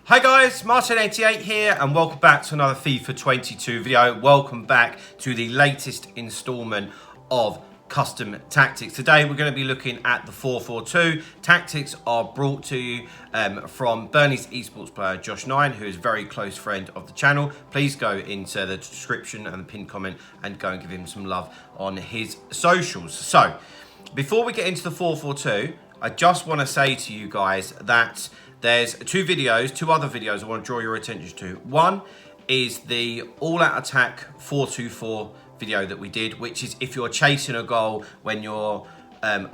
Hi guys, Martin88 here and welcome back to another FIFA 22 video. Welcome back to the latest instalment of Custom Tactics. Today we're going to be looking at the 4-4-2. Tactics are brought to you from Burnley's esports player Josh 9, who is a very close friend of the channel. Please go into the description and the pinned comment and go and give him some love on his socials. So, before we get into the 4-4-2, I just want to say to you guys that there's two other videos I want to draw your attention to. One is the all-out attack 4-2-4 video that we did, which is if you're chasing a goal when you're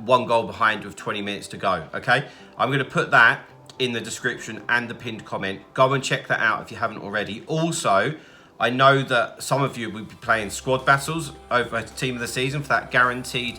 one goal behind with 20 minutes to go, okay? I'm going to put that in the description and the pinned comment. Go and check that out if you haven't already. Also, I know that some of you will be playing squad battles over Team of the Season for that guaranteed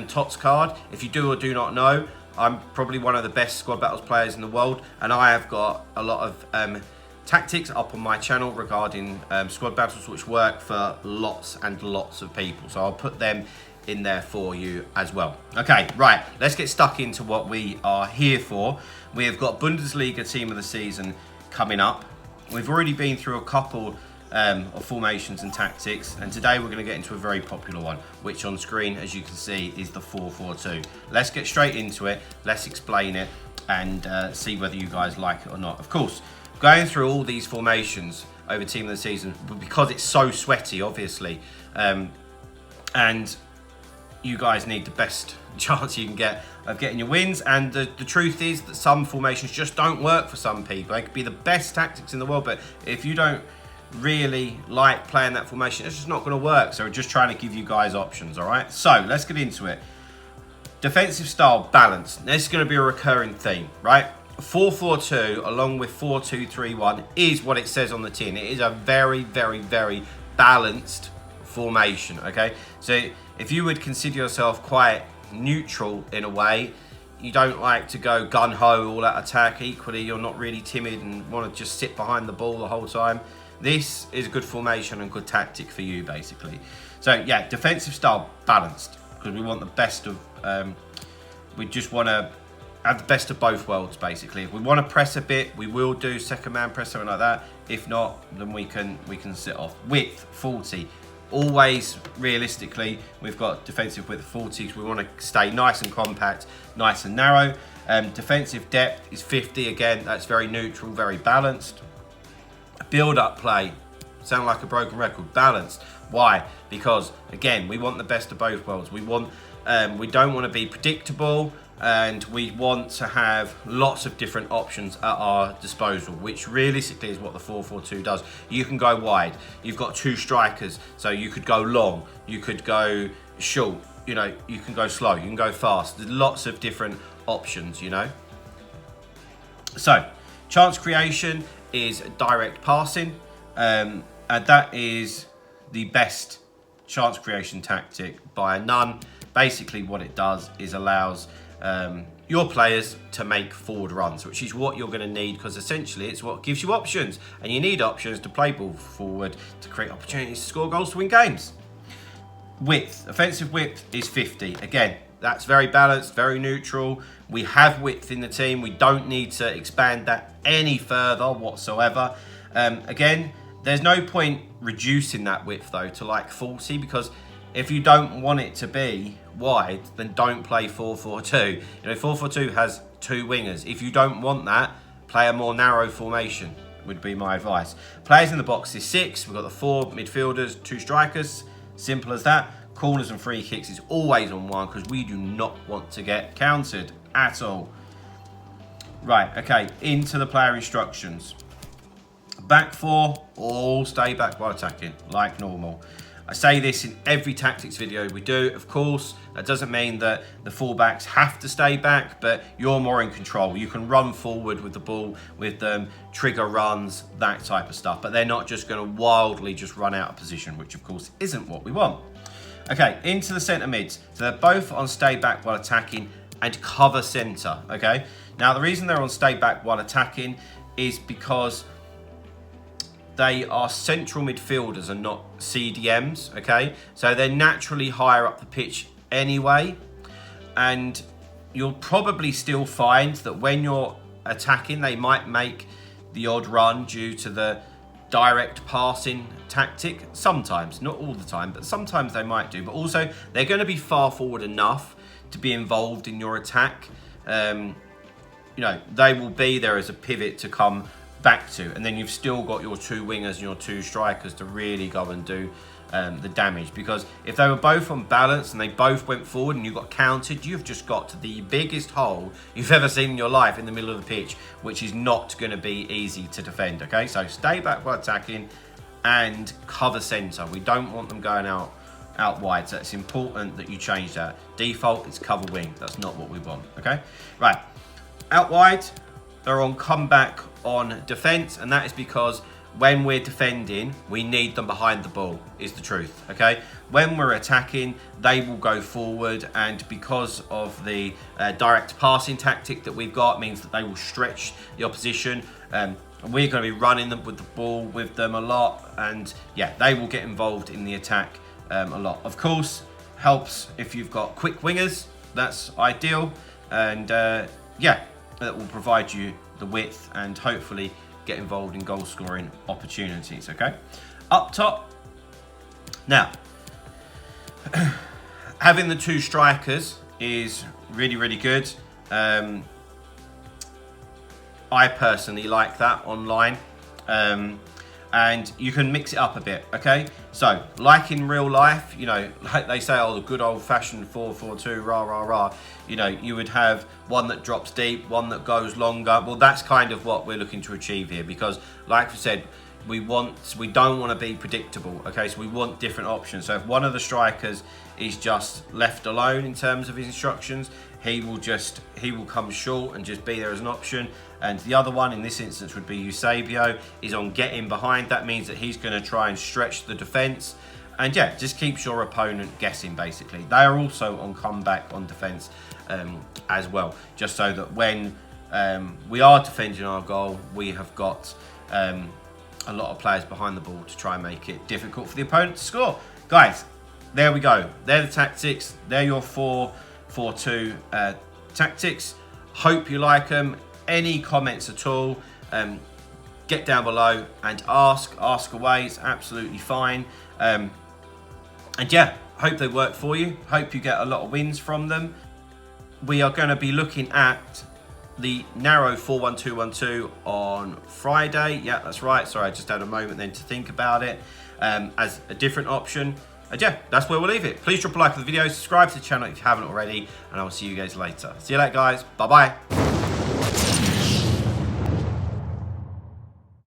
TOTS card. If you do or do not know, I'm probably one of the best squad battles players in the world, and I have got a lot of tactics up on my channel regarding squad battles which work for lots and lots of people. So I'll put them in there for you as well. Okay, right, let's get stuck into what we are here for. We have got Bundesliga Team of the Season coming up. We've already been through a couple of formations and tactics, and today we're going to get into a very popular one, which on screen, as you can see, is the 4-4-2. Let's get straight into it, let's explain it and see whether you guys like it or not. Of course, going through all these formations over Team of the Season, because it's so sweaty, obviously, and you guys need the best chance you can get of getting your wins, and the truth is that some formations just don't work for some people. They could be the best tactics in the world, but if you don't really like playing that formation, it's just not going to work. So we're just trying to give you guys options. All right, so let's get into it. Defensive style balance, this is going to be a recurring theme, right? 4-4-2 along with 4-2-3-1 is what it says on the tin. It is a very, very, very balanced formation. Okay, so if you would consider yourself quite neutral in a way, you don't like to go gun-ho all out attack, equally you're not really timid and want to just sit behind the ball the whole time, this is a good formation and good tactic for you, basically. So yeah, defensive style balanced, because we want the best of we just want to have the best of both worlds, basically. If we want to press a bit, we will do second man press, something like that. If not, then we can sit off. Width 40. Always realistically, we've got defensive width 40, so we want to stay nice and compact, nice and narrow. Defensive depth is 50. Again, that's very neutral, very balanced. Build-up play, sound like a broken record, balanced. Why? Because again, we want the best of both worlds. We want, we don't want to be predictable, and we want to have lots of different options at our disposal, which realistically is what the 4-4-2 does. You can go wide. You've got two strikers, so you could go long, you could go short, you know, you can go slow, you can go fast. There's lots of different options, you know. So, chance creation is direct passing, and that is the best chance creation tactic by none. Basically what it does is allows your players to make forward runs, which is what you're going to need, because essentially it's what gives you options, and you need options to play ball forward to create opportunities to score goals to win games. Width, offensive width is 50. Again, that's very balanced, very neutral. We have width in the team. We don't need to expand that any further whatsoever. Again, there's no point reducing that width though to like 40, because if you don't want it to be wide, then don't play 4-4-2. You know, 4-4-2 has two wingers. If you don't want that, play a more narrow formation, would be my advice. Players in the box is 6. We've got the 4 midfielders, 2 strikers. Simple as that. Corners and free kicks is always on 1, because we do not want to get countered at all. Right, okay, into the player instructions. Back 4, all stay back while attacking, like normal. I say this in every tactics video we do, of course. That doesn't mean that the fullbacks have to stay back, but you're more in control. You can run forward with the ball, with them, trigger runs, that type of stuff. But they're not just going to wildly just run out of position, which of course isn't what we want. Okay, into the centre mids. So they're both on stay back while attacking and cover centre, okay? Now the reason they're on stay back while attacking is because they are central midfielders and not CDMs, okay? So they're naturally higher up the pitch anyway, and you'll probably still find that when you're attacking, they might make the odd run due to the direct passing tactic. Sometimes, not all the time, but sometimes they might do. But also, they're going to be far forward enough to be involved in your attack. You know, they will be there as a pivot to come back to, and then you've still got your 2 wingers and your 2 strikers to really go and do the damage. Because if they were both on balance and they both went forward and you got countered, you've just got to the biggest hole you've ever seen in your life in the middle of the pitch, which is not going to be easy to defend. Okay, so stay back while attacking and cover centre. We don't want them going out wide, so it's important that you change that. Default, it's cover wing. That's not what we want. Okay, right, out wide, they're on comeback on defence, and that is because when we're defending, we need them behind the ball, is the truth, okay? When we're attacking, they will go forward, and because of the direct passing tactic that we've got, means that they will stretch the opposition. We're going to be running them with the ball with them a lot, and yeah, they will get involved in the attack a lot. Of course, helps if you've got quick wingers, that's ideal, and yeah, that will provide you the width and hopefully get involved in goal scoring opportunities. Okay, up top now, having the 2 strikers is really good. I personally like that online, and you can mix it up a bit. Okay, so like in real life, you know, like they say, oh, the good old-fashioned 4-4-2, rah rah rah, you know, you would have one that drops deep, one that goes longer. Well, that's kind of what we're looking to achieve here, because like we said, we don't want to be predictable. Okay, so we want different options. So if one of the strikers is just left alone in terms of his instructions, he will come short and just be there as an option. And the other one in this instance would be Eusebio, is on getting behind. That means that he's going to try and stretch the defence, and yeah, just keeps your opponent guessing basically. They are also on comeback on defence as well, just so that when we are defending our goal, we have got a lot of players behind the ball to try and make it difficult for the opponent to score. Guys, there we go. They're the tactics. They're your 4-4-2 tactics. Hope you like them. Any comments at all, get down below and ask away. It's absolutely fine. And yeah, hope they work for you. Hope you get a lot of wins from them. We are going to be looking at the narrow 4-1-2-1-2 on Friday. Yeah, that's right. Sorry, I just had a moment then to think about it as a different option. And yeah, that's where we'll leave it. Please drop a like on the video, subscribe to the channel if you haven't already, and I will see you guys later. See you later, guys. Bye-bye.